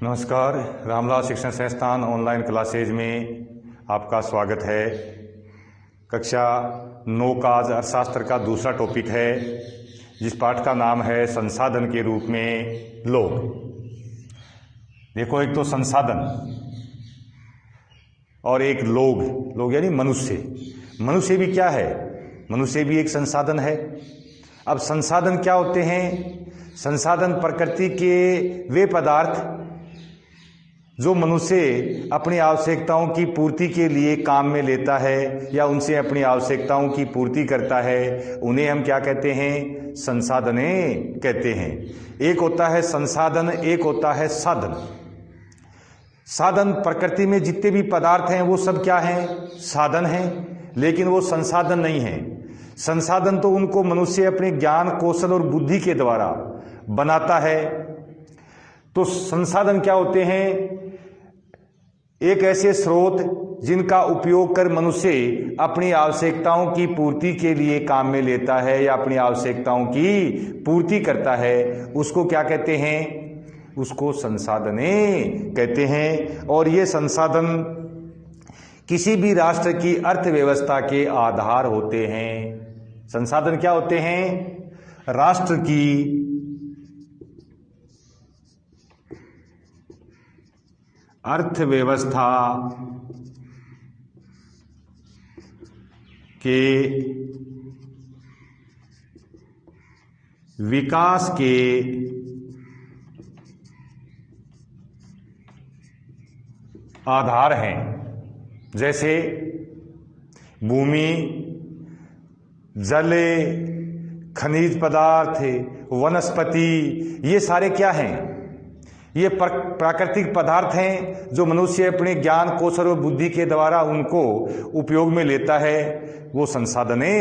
नमस्कार, रामलाल शिक्षण संस्थान ऑनलाइन क्लासेज में आपका स्वागत है। कक्षा 9 का आज अर्थशास्त्र का दूसरा टॉपिक है, जिस पाठ का नाम है संसाधन के रूप में लोग। देखो, एक तो संसाधन और एक लोग यानी मनुष्य। मनुष्य भी क्या है? मनुष्य भी एक संसाधन है। अब संसाधन क्या होते हैं? संसाधन प्रकृति के वे पदार्थ जो मनुष्य अपनी आवश्यकताओं की पूर्ति के लिए काम में लेता है या उनसे अपनी आवश्यकताओं की पूर्ति करता है, उन्हें हम क्या कहते हैं? संसाधने कहते हैं। एक होता है संसाधन, एक होता है साधन। साधन प्रकृति में जितने भी पदार्थ हैं वो सब क्या हैं? साधन हैं, लेकिन वो संसाधन नहीं हैं। संसाधन तो उनको मनुष्य अपने ज्ञान, कौशल और बुद्धि के द्वारा बनाता है। तो संसाधन क्या होते हैं? एक ऐसे स्रोत जिनका उपयोग कर मनुष्य अपनी आवश्यकताओं की पूर्ति के लिए काम में लेता है या अपनी आवश्यकताओं की पूर्ति करता है, उसको क्या कहते हैं? उसको संसाधने कहते हैं। और ये संसाधन किसी भी राष्ट्र की अर्थव्यवस्था के आधार होते हैं। संसाधन क्या होते हैं? राष्ट्र की अर्थव्यवस्था के विकास के आधार हैं। जैसे भूमि, जल, खनिज पदार्थ, वनस्पति, ये सारे क्या हैं? ये प्राकृतिक पदार्थ हैं जो मनुष्य अपने ज्ञान, कौशल और बुद्धि के द्वारा उनको उपयोग में लेता है। वो संसाधने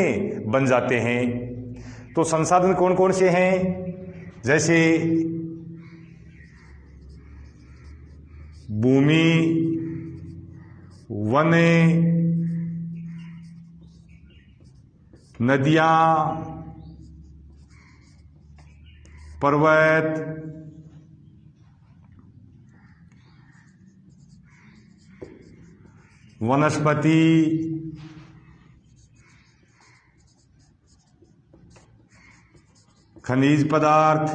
बन जाते हैं। तो संसाधन कौन कौन से हैं? जैसे भूमि, वन, नदियां, पर्वत, वनस्पति, खनिज पदार्थ,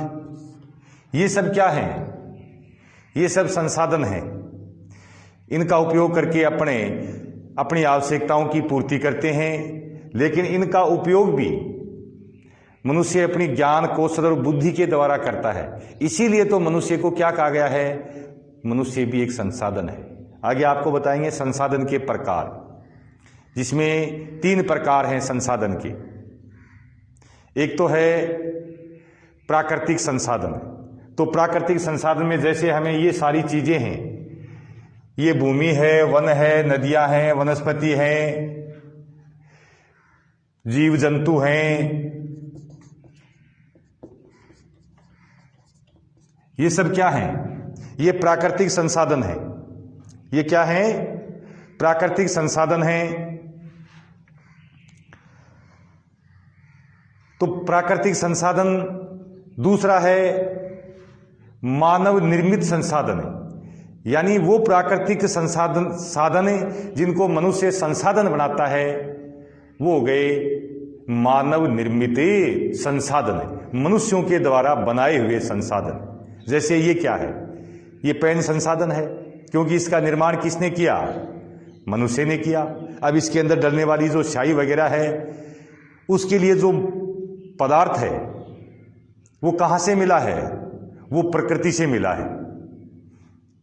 ये सब क्या हैं? ये सब संसाधन हैं। इनका उपयोग करके अपनी आवश्यकताओं की पूर्ति करते हैं, लेकिन इनका उपयोग भी मनुष्य अपनी ज्ञान, कौशल और बुद्धि के द्वारा करता है। इसीलिए तो मनुष्य को क्या कहा गया है? मनुष्य भी एक संसाधन है। आगे आपको बताएंगे संसाधन के प्रकार, जिसमें 3 प्रकार हैं संसाधन के। एक तो है प्राकृतिक संसाधन। तो प्राकृतिक संसाधन में जैसे हमें ये सारी चीजें हैं, ये भूमि है, वन है, नदियां हैं, वनस्पति हैं, जीव जंतु हैं, ये सब क्या हैं? ये प्राकृतिक संसाधन है। ये क्या है? प्राकृतिक संसाधन है। तो प्राकृतिक संसाधन दूसरा है मानव निर्मित संसाधन, यानी वो प्राकृतिक साधन जिनको मनुष्य संसाधन बनाता है, वो हो गए मानव निर्मित संसाधन, मनुष्यों के द्वारा बनाए हुए संसाधन। जैसे ये क्या है? ये पेन संसाधन है, क्योंकि इसका निर्माण किसने किया? मनुष्य ने किया। अब इसके अंदर डलने वाली जो स्याही वगैरह है, उसके लिए जो पदार्थ है वो कहां से मिला है? वो प्रकृति से मिला है।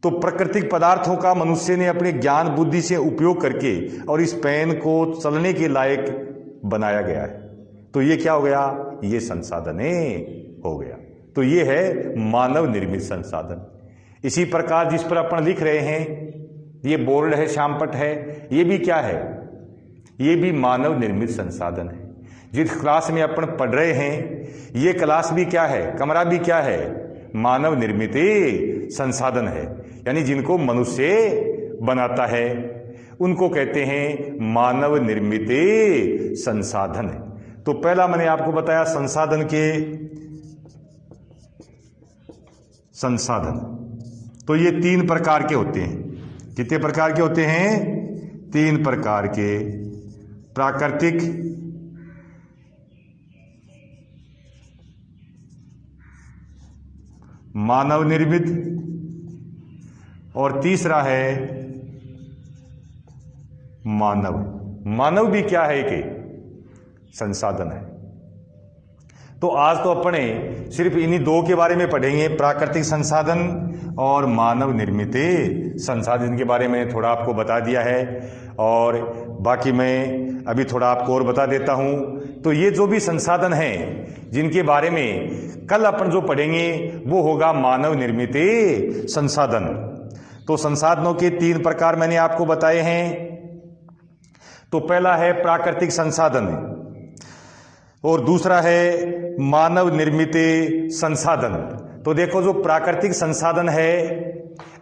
तो प्राकृतिक पदार्थों का मनुष्य ने अपने ज्ञान, बुद्धि से उपयोग करके और इस पेन को चलने के लायक बनाया गया है। तो ये क्या हो गया? ये संसाधने हो गया। तो ये है मानव निर्मित संसाधन। इसी प्रकार जिस पर अपन लिख रहे हैं, ये बोर्ड है, श्यामपट्ट है, ये भी क्या है? ये भी मानव निर्मित संसाधन है। जिस क्लास में अपन पढ़ रहे हैं, ये क्लास भी क्या है? कमरा भी क्या है? मानव निर्मित संसाधन है, यानी जिनको मनुष्य बनाता है, उनको कहते हैं मानव निर्मित संसाधन। तो पहला मैंने आपको बताया संसाधन के संसाधन। तो ये 3 प्रकार के होते हैं। कितने प्रकार के होते हैं? 3 प्रकार के। प्राकृतिक, मानव निर्मित, और तीसरा है मानव। मानव भी क्या है कि संसाधन है। तो आज तो अपने सिर्फ इन्हीं 2 के बारे में पढ़ेंगे, प्राकृतिक संसाधन और मानव निर्मित संसाधन के बारे में थोड़ा आपको बता दिया है, और बाकी मैं अभी थोड़ा आपको और बता देता हूं। तो ये जो भी संसाधन हैं जिनके बारे में कल अपन जो पढ़ेंगे वो होगा मानव निर्मित संसाधन। तो संसाधनों के 3 प्रकार मैंने आपको बताए हैं। तो पहला है प्राकृतिक संसाधन और दूसरा है मानव निर्मित संसाधन। तो देखो, जो प्राकृतिक संसाधन है,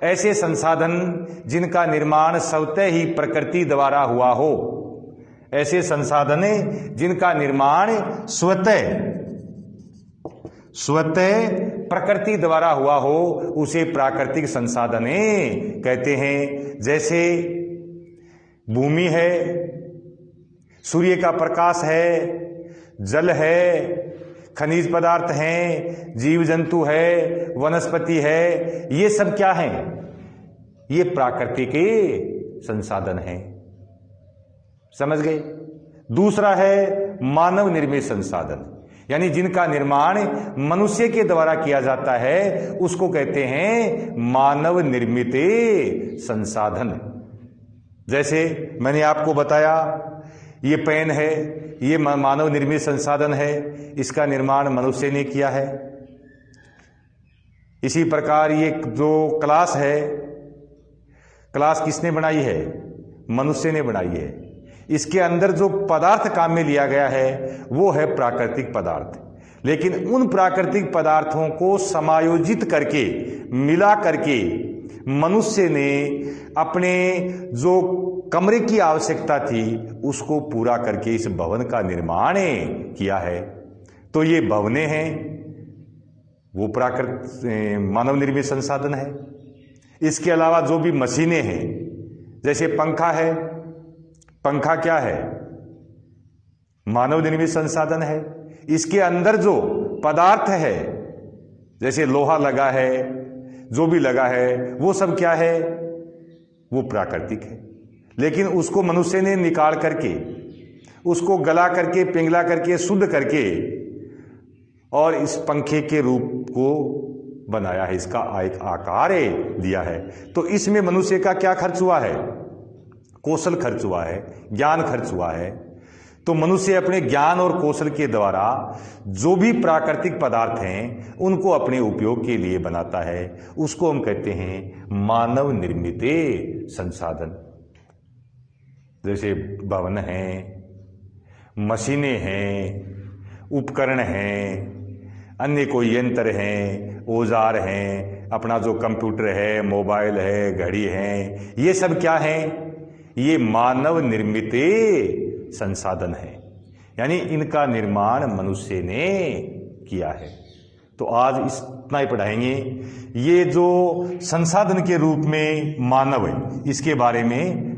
ऐसे संसाधन जिनका निर्माण स्वतः ही प्रकृति द्वारा हुआ हो। ऐसे संसाधन जिनका निर्माण स्वतः प्रकृति द्वारा हुआ हो, उसे प्राकृतिक संसाधन कहते हैं। जैसे भूमि है, सूर्य का प्रकाश है, जल है, खनिज पदार्थ हैं, जीव जंतु है, वनस्पति है, ये सब क्या हैं? ये प्राकृतिक संसाधन हैं। समझ गए? दूसरा है मानव निर्मित संसाधन, यानी जिनका निर्माण मनुष्य के द्वारा किया जाता है, उसको कहते हैं मानव निर्मित संसाधन। जैसे मैंने आपको बताया, ये पेन है, ये मानव निर्मित संसाधन है, इसका निर्माण मनुष्य ने किया है। इसी प्रकार ये जो क्लास है, क्लास किसने बनाई है? मनुष्य ने बनाई है। इसके अंदर जो पदार्थ काम में लिया गया है वो है प्राकृतिक पदार्थ, लेकिन उन प्राकृतिक पदार्थों को समायोजित करके, मिला करके मनुष्य ने अपने जो कमरे की आवश्यकता थी उसको पूरा करके इस भवन का निर्माण किया है। तो ये भवनें हैं, वो प्राकृतिक मानव निर्मित संसाधन है। इसके अलावा जो भी मशीनें हैं, जैसे पंखा है, पंखा क्या है? मानव निर्मित संसाधन है। इसके अंदर जो पदार्थ है, जैसे लोहा लगा है, जो भी लगा है, वो सब क्या है? वो प्राकृतिक है। लेकिन उसको मनुष्य ने निकाल करके, उसको गला करके, पिघला करके, शुद्ध करके और इस पंखे के रूप को बनाया है, इसका एक आकार दिया है। तो इसमें मनुष्य का क्या खर्च हुआ है? कौशल खर्च हुआ है, ज्ञान खर्च हुआ है। तो मनुष्य अपने ज्ञान और कौशल के द्वारा जो भी प्राकृतिक पदार्थ हैं उनको अपने उपयोग के लिए बनाता है, उसको हम कहते हैं मानव निर्मित संसाधन। जैसे भवन हैं, मशीनें हैं, उपकरण हैं, अन्य कोई यंत्र हैं, औजार हैं, अपना जो कंप्यूटर है, मोबाइल है, घड़ी है, ये सब क्या हैं? ये मानव निर्मित संसाधन है, यानी इनका निर्माण मनुष्य ने किया है। तो आज इतना ही पढ़ाएंगे। ये जो संसाधन के रूप में मानव है, इसके बारे में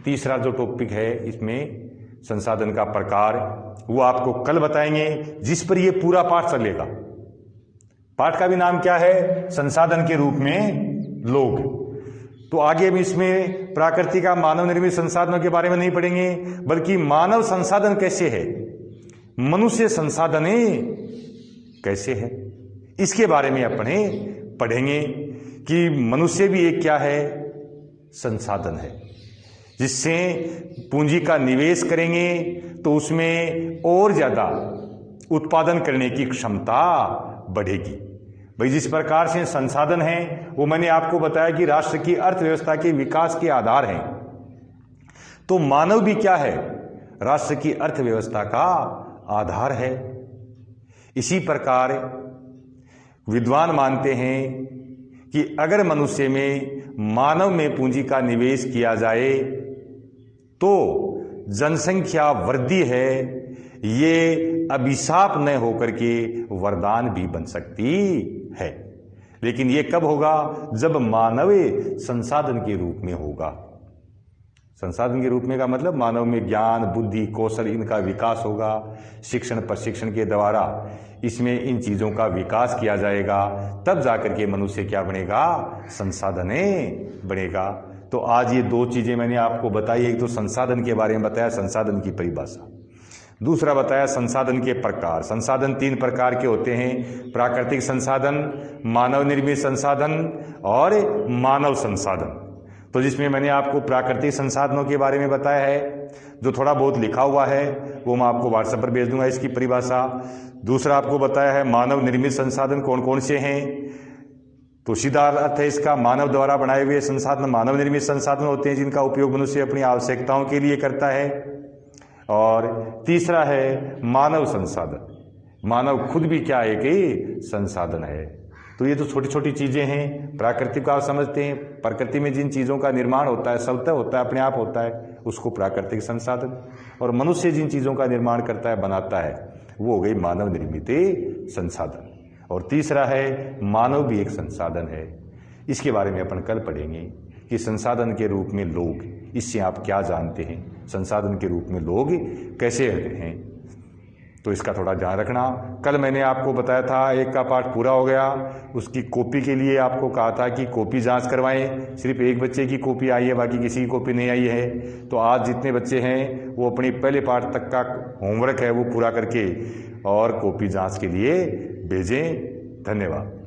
तीसरा जो टॉपिक है, इसमें संसाधन का प्रकार, वो आपको कल बताएंगे, जिस पर ये पूरा पाठ चलेगा। पाठ का भी नाम क्या है? संसाधन के रूप में लोग। तो आगे हम इसमें प्राकृतिक का मानव निर्मित संसाधनों के बारे में नहीं पढ़ेंगे, बल्कि मानव संसाधन कैसे है, मनुष्य संसाधन कैसे है, इसके बारे में अपने पढ़ेंगे कि मनुष्य भी एक क्या है? संसाधन है, जिससे पूंजी का निवेश करेंगे तो उसमें और ज्यादा उत्पादन करने की क्षमता बढ़ेगी। भाई, जिस प्रकार से संसाधन हैं वो मैंने आपको बताया कि राष्ट्र की अर्थव्यवस्था के विकास के आधार हैं। तो मानव भी क्या है? राष्ट्र की अर्थव्यवस्था का आधार है। इसी प्रकार विद्वान मानते हैं कि अगर मनुष्य में, मानव में पूंजी का निवेश किया जाए तो जनसंख्या वृद्धि है, ये अभिशाप न होकर के वरदान भी बन सकती है। लेकिन ये कब होगा? जब मानव संसाधन के रूप में होगा। संसाधन के रूप में का मतलब मानव में ज्ञान, बुद्धि, कौशल इनका विकास होगा। शिक्षण प्रशिक्षण के द्वारा इसमें इन चीज़ों का विकास किया जाएगा, तब जाकर के मनुष्य क्या बनेगा? संसाधन बनेगा। तो आज ये दो चीज़ें मैंने आपको बताई। एक तो संसाधन के बारे में बताया, संसाधन की परिभाषा। दूसरा बताया संसाधन के प्रकार। संसाधन 3 प्रकार के होते हैं: प्राकृतिक संसाधन, मानव निर्मित संसाधन और मानव संसाधन। तो जिसमें मैंने आपको प्राकृतिक संसाधनों के बारे में बताया है, जो थोड़ा बहुत लिखा हुआ है वो मैं आपको व्हाट्सएप पर भेज दूंगा इसकी परिभाषा। दूसरा आपको बताया है मानव निर्मित संसाधन कौन कौन से हैं। तो सीधा अर्थ है इसका, मानव द्वारा बनाए हुए संसाधन मानव निर्मित संसाधन होते हैं, जिनका उपयोग मनुष्य अपनी आवश्यकताओं के लिए करता है। और तीसरा है मानव संसाधन। मानव खुद भी क्या है कि संसाधन है। तो ये तो छोटी छोटी चीज़ें हैं। प्राकृतिक आप समझते हैं, प्रकृति में जिन चीज़ों का निर्माण होता है, स्वतः होता है, अपने आप होता है, उसको प्राकृतिक संसाधन। और मनुष्य जिन चीज़ों का निर्माण करता है, बनाता है, वो हो गई मानव निर्मित संसाधन। और तीसरा है मानव भी एक संसाधन है। इसके बारे में अपन कल पढ़ेंगे कि संसाधन के रूप में लोग, इससे आप क्या जानते हैं, संसाधन के रूप में लोग कैसे हैं। तो इसका थोड़ा ध्यान रखना। कल मैंने आपको बताया था, एक का पाठ पूरा हो गया, उसकी कॉपी के लिए आपको कहा था कि कॉपी जांच करवाएं। सिर्फ एक बच्चे की कॉपी आई है, बाकी किसी की कॉपी नहीं आई है। तो आज जितने बच्चे हैं वो अपनी पहले पाठ तक का होमवर्क है वो पूरा करके और कॉपी जांच के लिए भेजें। धन्यवाद।